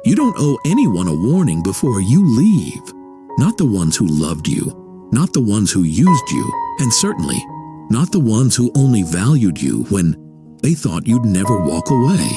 You don't owe anyone a warning before you leave. Not the ones who loved you, not the ones who used you, and certainly not the ones who only valued you when they thought you'd never walk away.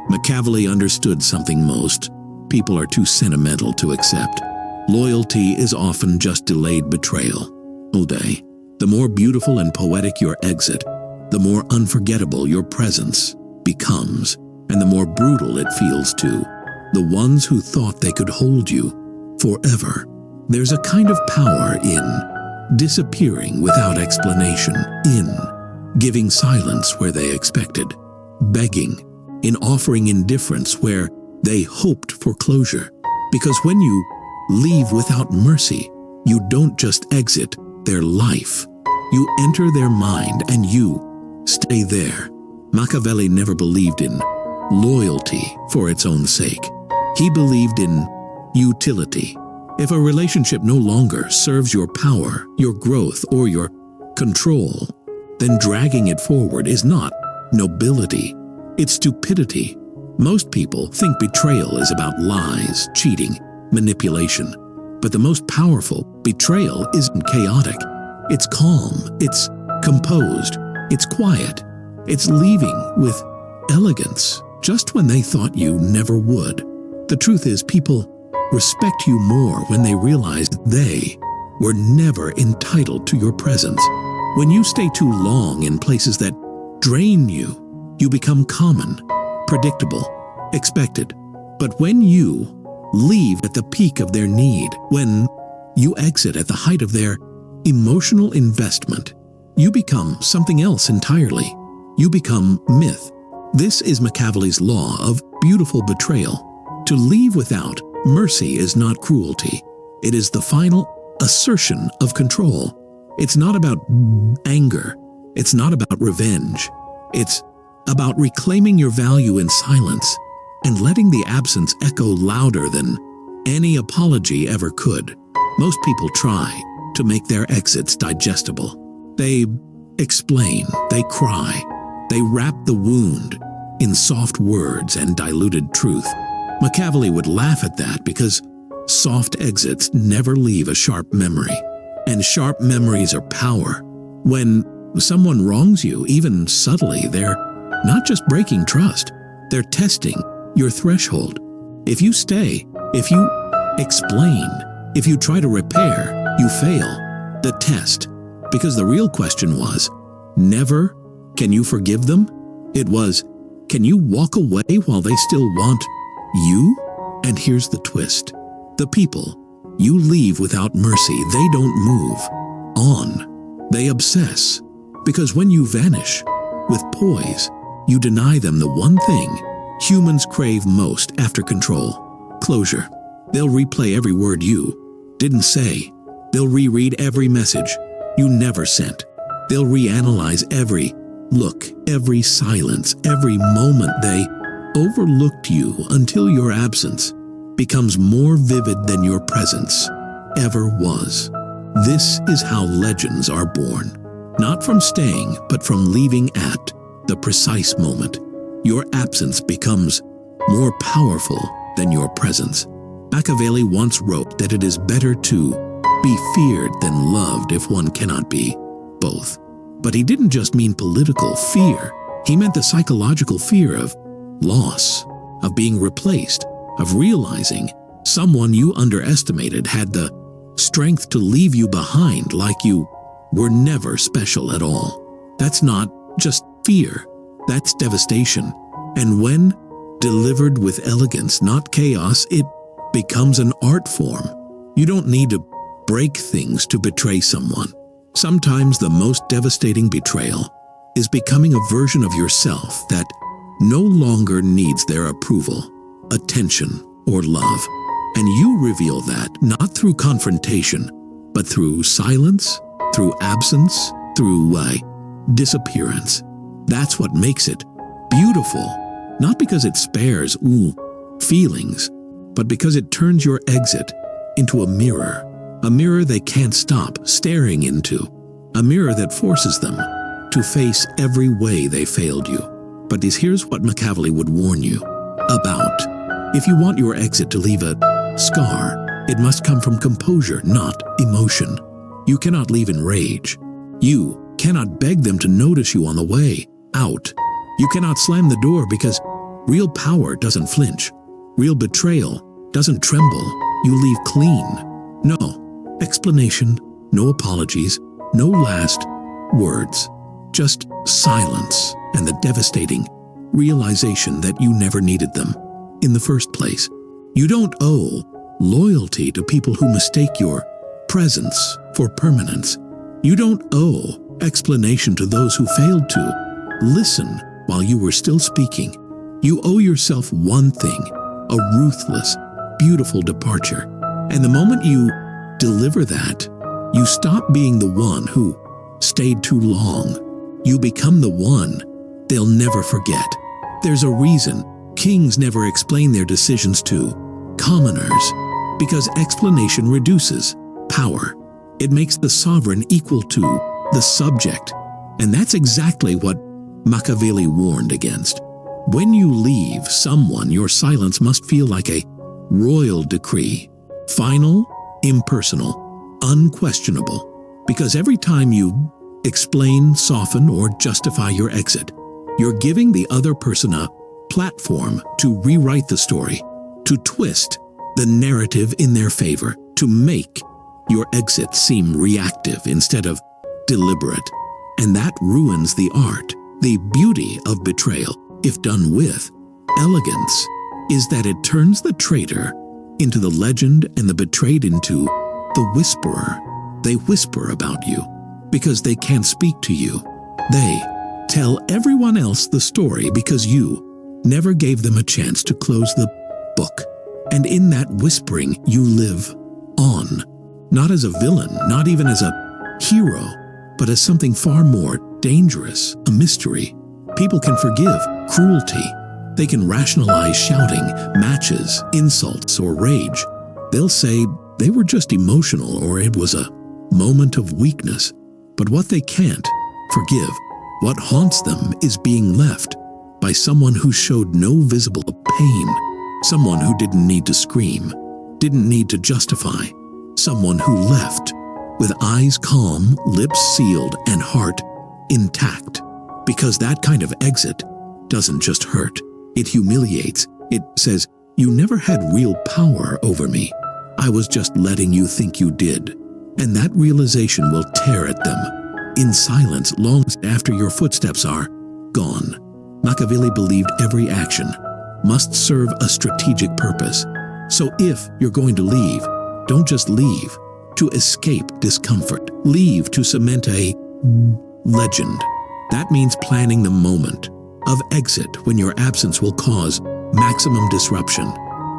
Machiavelli understood something most people are too sentimental to accept. Loyalty is often just delayed betrayal. Oday, the more beautiful and poetic your exit, the more unforgettable your presence becomes, and the more brutal it feels too. The ones who thought they could hold you forever. There's a kind of power in disappearing without explanation, in giving silence where they expected, begging, in offering indifference where they hoped for closure. Because when you leave without mercy, you don't just exit their life. You enter their mind and you stay there. Machiavelli never believed in loyalty for its own sake. He believed in utility. If a relationship no longer serves your power, your growth, or your control, then dragging it forward is not nobility, it's stupidity. Most people think betrayal is about lies, cheating, manipulation. But the most powerful betrayal isn't chaotic. It's calm, it's composed, it's quiet, it's leaving with elegance just when they thought you never would. The truth is, people respect you more when they realize they were never entitled to your presence. When you stay too long in places that drain you, you become common, predictable, expected. But when you leave at the peak of their need, when you exit at the height of their emotional investment, you become something else entirely. You become myth. This is Machiavelli's law of beautiful betrayal. To leave without mercy is not cruelty. It is the final assertion of control. It's not about anger. It's not about revenge. It's about reclaiming your value in silence and letting the absence echo louder than any apology ever could. Most people try to make their exits digestible. They explain, they cry, they wrap the wound in soft words and diluted truth. Machiavelli would laugh at that because soft exits never leave a sharp memory, and sharp memories are power. When someone wrongs you, even subtly, they're not just breaking trust, they're testing your threshold. If you stay, if you explain, if you try to repair, you fail the test. Because the real question was never, can you forgive them? It was, can you walk away while they still want you? And here's the twist. The people you leave without mercy, they don't move on. They obsess. Because when you vanish with poise, you deny them the one thing humans crave most after control: closure. They'll replay every word you didn't say. They'll reread every message you never sent. They'll reanalyze every look, every silence, every moment they overlooked you until your absence becomes more vivid than your presence ever was. This is how legends are born. Not from staying, but from leaving at the precise moment. Your absence becomes more powerful than your presence. Machiavelli once wrote that it is better to be feared than loved if one cannot be both. But he didn't just mean political fear. He meant the psychological fear of loss, of being replaced, of realizing someone you underestimated had the strength to leave you behind like you were never special at all. That's not just fear, that's devastation. And when delivered with elegance, not chaos, it becomes an art form. You don't need to break things to betray someone. Sometimes the most devastating betrayal is becoming a version of yourself that no longer needs their approval, attention, or love. And you reveal that not through confrontation, but through silence, through absence, through disappearance. That's what makes it beautiful, not because it spares feelings, but because it turns your exit into a mirror they can't stop staring into, a mirror that forces them to face every way they failed you. But here's what Machiavelli would warn you about. If you want your exit to leave a scar, it must come from composure, not emotion. You cannot leave in rage. You cannot beg them to notice you on the way out. You cannot slam the door because real power doesn't flinch. Real betrayal doesn't tremble. You leave clean. No explanation, no apologies, no last words. Just silence and the devastating realization that you never needed them in the first place. You don't owe loyalty to people who mistake your presence for permanence. You don't owe explanation to those who failed to listen while you were still speaking. You owe yourself one thing, a ruthless, beautiful departure. And the moment you deliver that, you stop being the one who stayed too long. You become the one they'll never forget. There's a reason kings never explain their decisions to commoners, because explanation reduces power. It makes the sovereign equal to the subject. And that's exactly what Machiavelli warned against. When you leave someone, your silence must feel like a royal decree. Final, impersonal, unquestionable. Because every time you explain, soften, or justify your exit, you're giving the other person a platform to rewrite the story, to twist the narrative in their favor, to make your exit seem reactive instead of deliberate. And that ruins the art. The beauty of betrayal, if done with elegance, is that it turns the traitor into the legend and the betrayed into the whisperer. They whisper about you because they can't speak to you. They tell everyone else the story because you never gave them a chance to close the book. And in that whispering, you live on, not as a villain, not even as a hero, but as something far more dangerous, a mystery. People can forgive cruelty. They can rationalize shouting, matches, insults, or rage. They'll say they were just emotional or it was a moment of weakness. But what they can't forgive, what haunts them, is being left by someone who showed no visible pain, someone who didn't need to scream, didn't need to justify, someone who left with eyes calm, lips sealed, and heart intact. Because that kind of exit doesn't just hurt, it humiliates. It says, you never had real power over me. I was just letting you think you did. And that realization will tear at them in silence long after your footsteps are gone. Machiavelli believed every action must serve a strategic purpose. So if you're going to leave, don't just leave to escape discomfort. Leave to cement a legend. That means planning the moment of exit when your absence will cause maximum disruption.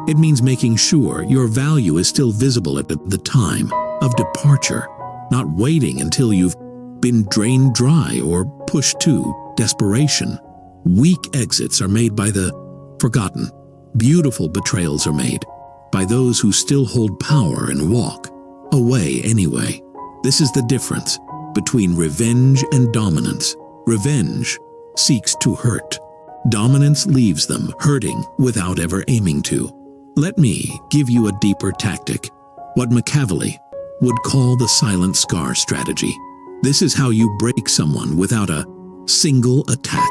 It means making sure your value is still visible at the time of departure, not waiting until you've been drained dry or pushed to desperation. Weak exits are made by the forgotten. Beautiful betrayals are made by those who still hold power and walk away anyway. This is the difference between revenge and dominance. Revenge seeks to hurt. Dominance leaves them hurting without ever aiming to. Let me give you a deeper tactic, what Machiavelli would call the silent scar strategy. This is how you break someone without a single attack.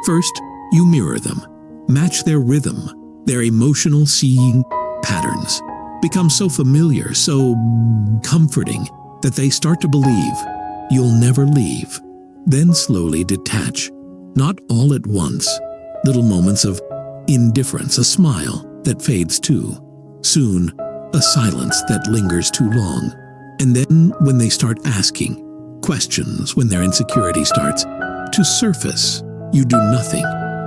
First, you mirror them. Match their rhythm, their emotional seeing patterns. Become so familiar, so comforting, that they start to believe you'll never leave. Then slowly detach, not all at once. Little moments of indifference, a smile that fades too soon, a silence that lingers too long. And then when they start asking questions, when their insecurity starts to surface, you do nothing.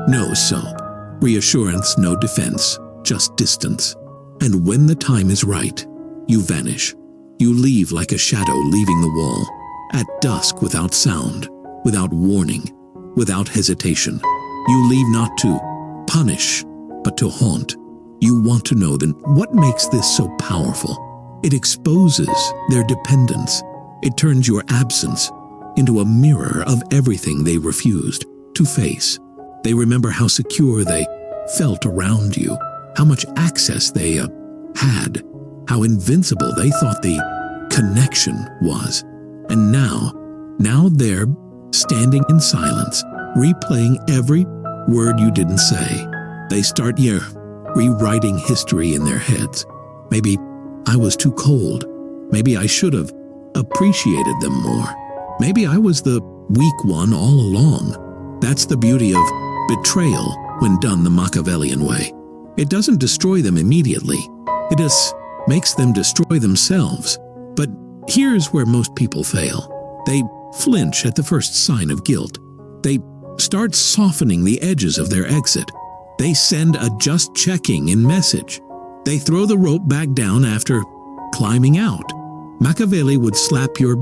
No soap, reassurance, no defense, just distance. And when the time is right, you vanish. You leave like a shadow leaving the wall, at dusk without sound, without warning, without hesitation. You leave not to punish, but to haunt. You want to know then what makes this so powerful. It exposes their dependence. It turns your absence into a mirror of everything they refused to face. They remember how secure they felt around you, how much access they had, how invincible they thought the connection was. And now they're standing in silence, replaying every word you didn't say. They start rewriting history in their heads. Maybe I was too cold. Maybe I should have appreciated them more. Maybe I was the weak one all along. That's the beauty of betrayal when done the Machiavellian way. It doesn't destroy them immediately. It just makes them destroy themselves. But here's where most people fail. They flinch at the first sign of guilt. They start softening the edges of their exit. They send a just checking in message. They throw the rope back down after climbing out. Machiavelli would slap your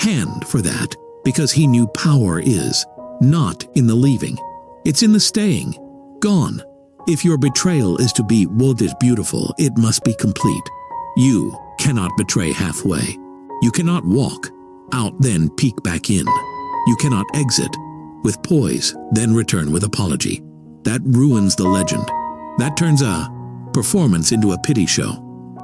hand for that because he knew power is not in the leaving. It's in the staying. Gone. If your betrayal is to be what is beautiful, it must be complete. You cannot betray halfway. You cannot walk out then peek back in. You cannot exit with poise, then return with apology. That ruins the legend. That turns a performance into a pity show.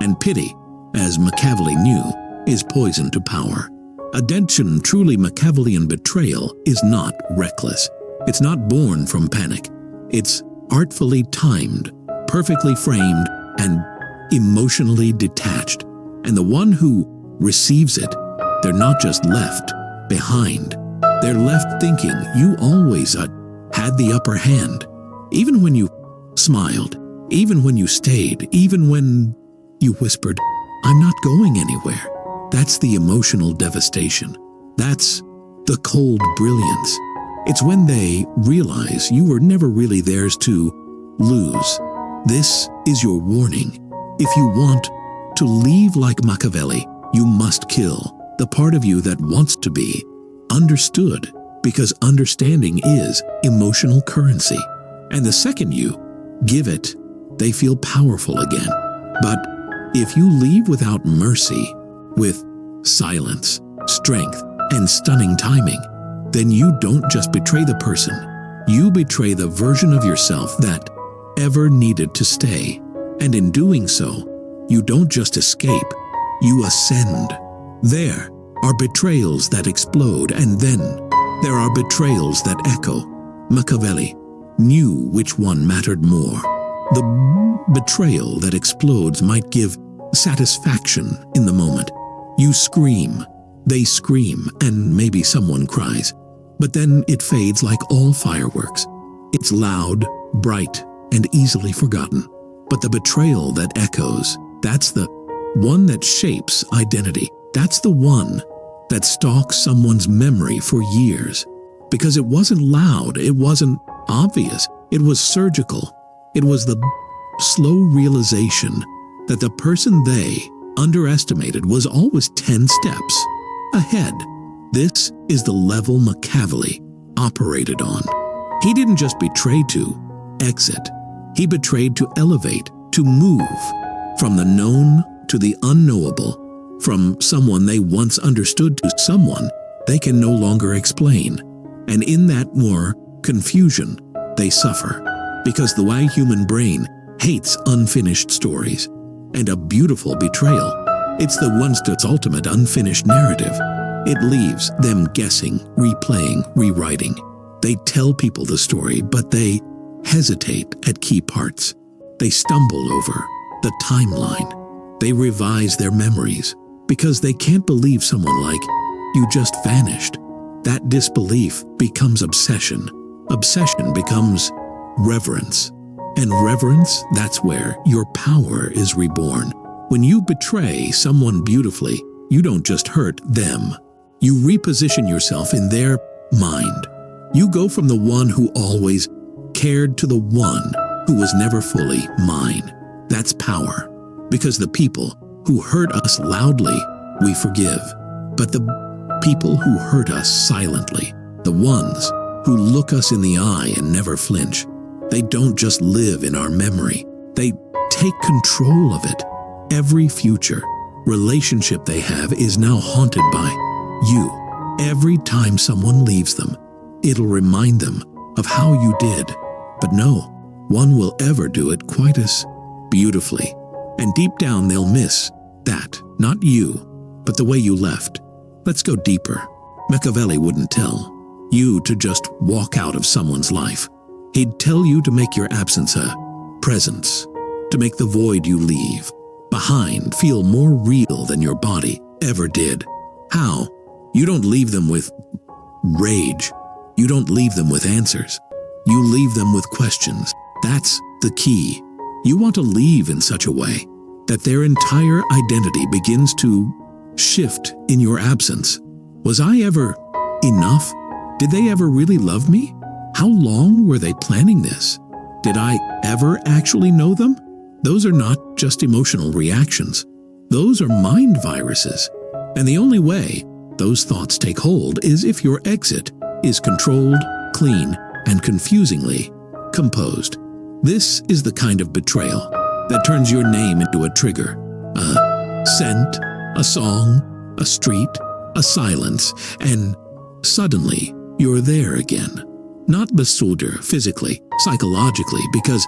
And pity, as Machiavelli knew, is poison to power. A truly Machiavellian betrayal is not reckless. It's not born from panic. It's artfully timed, perfectly framed, and emotionally detached. And the one who receives it, they're not just left behind. They're left thinking you always had the upper hand. Even when you smiled, even when you stayed, even when you whispered, "I'm not going anywhere." That's the emotional devastation. That's the cold brilliance. It's when they realize you were never really theirs to lose. This is your warning. If you want to leave like Machiavelli, you must kill the part of you that wants to be understood, because understanding is emotional currency. And the second you give it, they feel powerful again. But if you leave without mercy, with silence, strength, and stunning timing, then you don't just betray the person. You betray the version of yourself that ever needed to stay. And in doing so, you don't just escape, you ascend. There are betrayals that explode, and then there are betrayals that echo. Machiavelli knew which one mattered more. The betrayal that explodes might give satisfaction in the moment. You scream, they scream, and maybe someone cries. But then it fades like all fireworks. It's loud, bright, and easily forgotten. But the betrayal that echoes, that's the one that shapes identity. That's the one that stalks someone's memory for years. Because it wasn't loud, it wasn't obvious, it was surgical. It was the slow realization that the person they underestimated was always 10 steps ahead. This is the level Machiavelli operated on. He didn't just betray to exit. He betrayed to elevate, to move from the known to the unknowable, from someone they once understood to someone they can no longer explain. And in that more confusion, they suffer. Because the human brain hates unfinished stories. And a beautiful betrayal, it's the one that's ultimate unfinished narrative. It leaves them guessing, replaying, rewriting. They tell people the story, but they hesitate at key parts. They stumble over the timeline. They revise their memories because they can't believe someone like you just vanished. That disbelief becomes obsession. Obsession becomes reverence. And reverence, that's where your power is reborn. When you betray someone beautifully, you don't just hurt them. You reposition yourself in their mind. You go from the one who always cared to the one who was never fully mine. That's power. Because the people who hurt us loudly, we forgive. But the people who hurt us silently, the ones who look us in the eye and never flinch, they don't just live in our memory. They take control of it. Every future relationship they have is now haunted by you. Every time someone leaves them, it'll remind them of how you did. But no one will ever do it quite as beautifully, and deep down they'll miss that, not you, but the way you left. Let's go deeper. Machiavelli wouldn't tell you to just walk out of someone's life. He'd tell you to make your absence a presence, to make the void you leave behind feel more real than your body ever did. How? You don't leave them with rage. You don't leave them with answers. You leave them with questions. That's the key. You want to leave in such a way that their entire identity begins to shift in your absence. Was I ever enough? Did they ever really love me? How long were they planning this? Did I ever actually know them? Those are not just emotional reactions. Those are mind viruses. And the only way those thoughts take hold is if your exit is controlled, clean, and confusingly composed. This is the kind of betrayal that turns your name into a trigger, a scent, a song, a street, a silence, and suddenly you're there again. Not the soldier physically, psychologically, because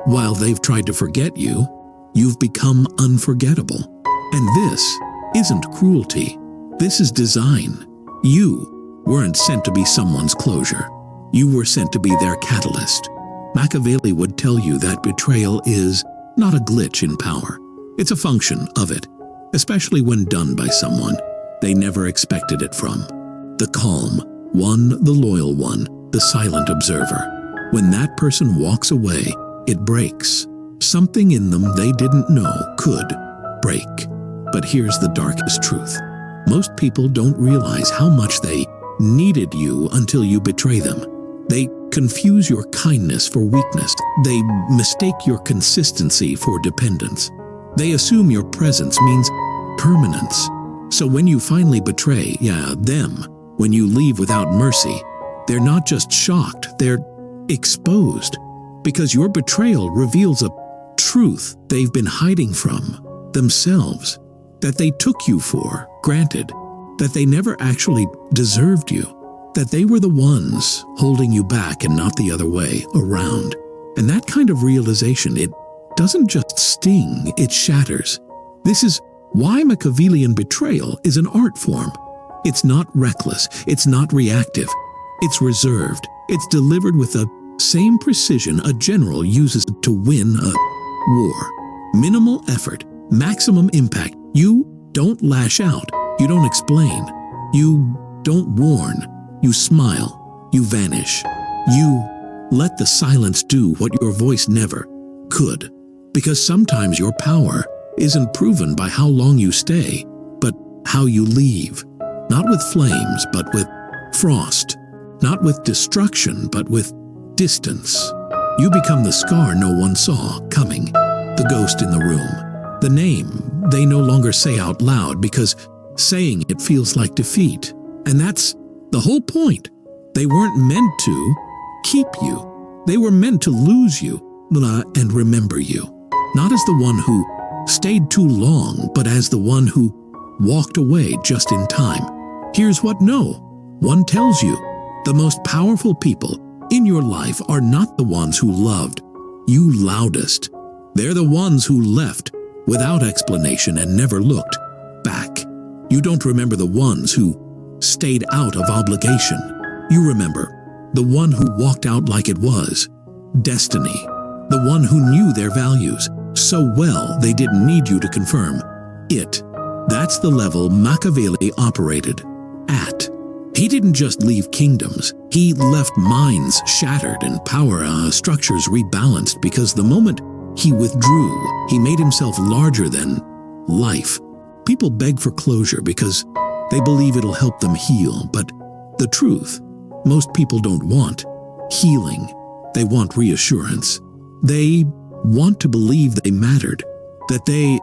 while they've tried to forget you, you've become unforgettable. And this isn't cruelty. This is design. You weren't sent to be someone's closure. You were sent to be their catalyst. Machiavelli would tell you that betrayal is not a glitch in power. It's a function of it, especially when done by someone they never expected it from. The calm one, the loyal one, the silent observer. When that person walks away, it breaks. Something in them they didn't know could break. But here's the darkest truth. Most people don't realize how much they needed you until you betray them. They confuse your kindness for weakness. They mistake your consistency for dependence. They assume your presence means permanence. So when you finally betray, them, when you leave without mercy, they're not just shocked, they're exposed. Because your betrayal reveals a truth they've been hiding from themselves, that they took you for granted, that they never actually deserved you, that they were the ones holding you back and not the other way around. And that kind of realization, it doesn't just sting, it shatters. This is why Machiavellian betrayal is an art form. It's not reckless, it's not reactive, it's reserved. It's delivered with the same precision a general uses to win a war. Minimal effort, maximum impact. You don't lash out, you don't explain, you don't warn. You smile, you vanish, you let the silence do what your voice never could. Because sometimes your power isn't proven by how long you stay, but how you leave. Not with flames, but with frost. Not with destruction, but with distance. You become the scar no one saw coming, the ghost in the room, the name they no longer say out loud because saying it feels like defeat. And that's the whole point. They weren't meant to keep you. They were meant to lose you and remember you. Not as the one who stayed too long, but as the one who walked away just in time. Here's what no one tells you. The most powerful people in your life are not the ones who loved you loudest. They're the ones who left without explanation and never looked back. You don't remember the ones who stayed out of obligation. You remember the one who walked out like it was destiny, the one who knew their values so well they didn't need you to confirm it. That's the level Machiavelli operated at. He didn't just leave kingdoms, he left minds shattered and power structures rebalanced, because the moment he withdrew, he made himself larger than life. People beg for closure because they believe it'll help them heal, but the truth, most people don't want healing. They want reassurance. They want to believe they mattered, that they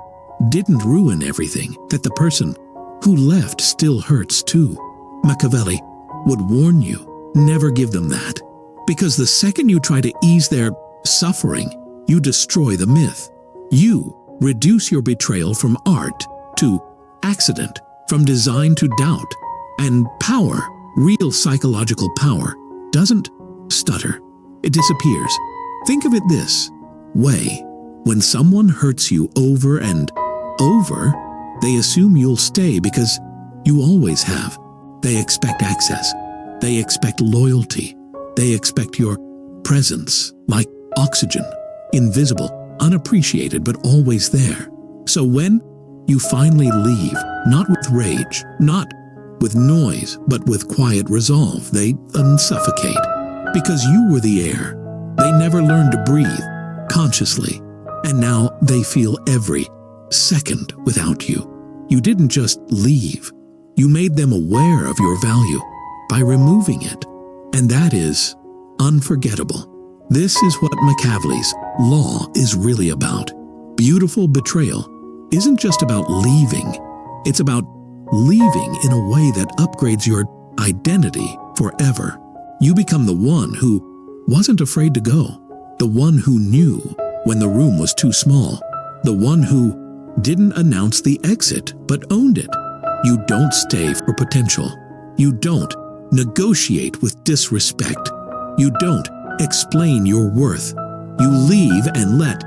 didn't ruin everything, that the person who left still hurts too. Machiavelli would warn you, never give them that, because the second you try to ease their suffering, you destroy the myth. You reduce your betrayal from art to accident, from design to doubt. And power, real psychological power, doesn't stutter. It disappears. Think of it this way. When someone hurts you over and over, they assume you'll stay because you always have. They expect access. They expect loyalty. They expect your presence, like oxygen, invisible, unappreciated, but always there. So when you finally leave, not with rage, not with noise, but with quiet resolve, they unsuffocate. Because you were the air. They never learned to breathe consciously, and now they feel every second without you. You didn't just leave. You made them aware of your value by removing it. And that is unforgettable. This is what Machiavelli's law is really about. Beautiful betrayal isn't just about leaving. It's about leaving in a way that upgrades your identity forever. You become the one who wasn't afraid to go, the one who knew when the room was too small, the one who didn't announce the exit but owned it. You don't stay for potential. You don't negotiate with disrespect. You don't explain your worth. You leave and let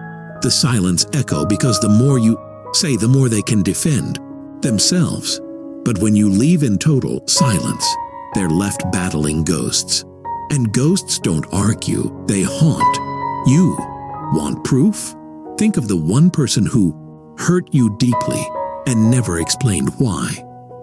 the silence echo, because the more you say, the more they can defend themselves. But when you leave in total silence, they're left battling ghosts. And ghosts don't argue, they haunt. You want proof? Think of the one person who hurt you deeply and never explained why.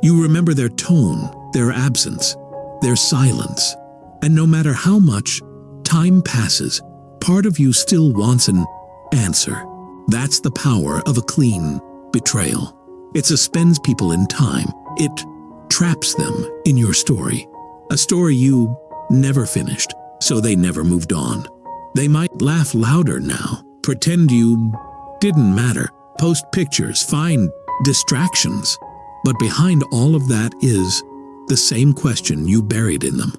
You remember their tone, their absence, their silence. And no matter how much time passes, part of you still wants an answer. That's the power of a clean betrayal. It suspends people in time. It traps them in your story. A story you never finished, so they never moved on. They might laugh louder now, pretend you didn't matter, post pictures, find distractions. But behind all of that is the same question you buried in them.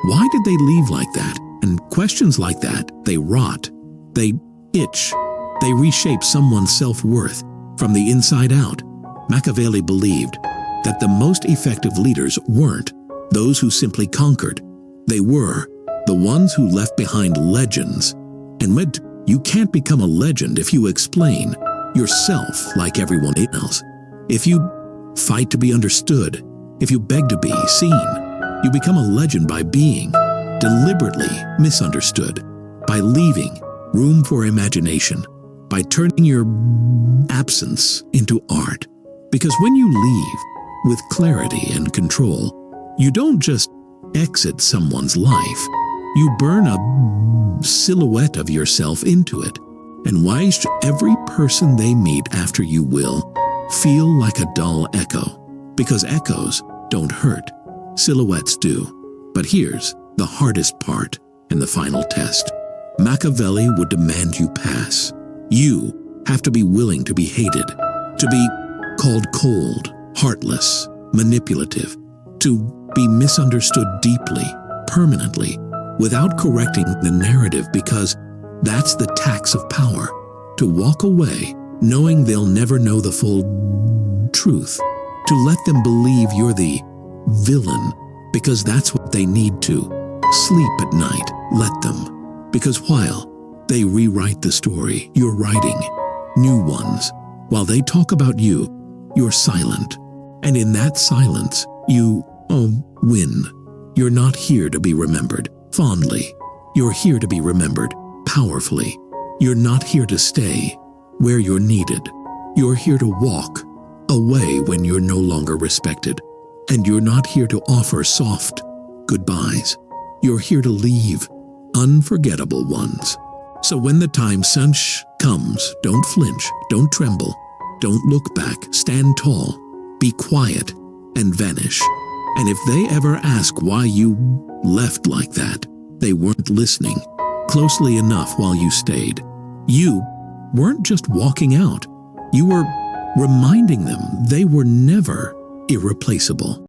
Why did they leave like that? And questions like that, they rot. They itch. They reshape someone's self-worth from the inside out. Machiavelli believed that the most effective leaders weren't those who simply conquered. They were the ones who left behind legends. And you can't become a legend if you explain yourself like everyone else. If you fight to be understood, if you beg to be seen, you become a legend by being deliberately misunderstood, by leaving room for imagination, by turning your absence into art. Because when you leave with clarity and control, you don't just exit someone's life, you burn a silhouette of yourself into it. And why should every person they meet after you will feel like a dull echo? Because echoes don't hurt, silhouettes do. But here's the hardest part and the final test. Machiavelli would demand you pass. You have to be willing to be hated, to be called cold, heartless, manipulative, to be misunderstood deeply, permanently, without correcting the narrative, because that's the tax of power. To walk away knowing they'll never know the full truth. To let them believe you're the villain because that's what they need to. Sleep at night, let them. Because while they rewrite the story, you're writing new ones. While they talk about you, you're silent. And in that silence, you win. You're not here to be remembered fondly. You're here to be remembered powerfully. You're not here to stay where you're needed. You're here to walk away when you're no longer respected. And you're not here to offer soft goodbyes. You're here to leave unforgettable ones. So when the time comes, don't flinch, don't tremble, don't look back, stand tall, be quiet, and vanish. And if they ever ask why you left like that, they weren't listening closely enough while you stayed. You weren't just walking out. You were reminding them they were never irreplaceable.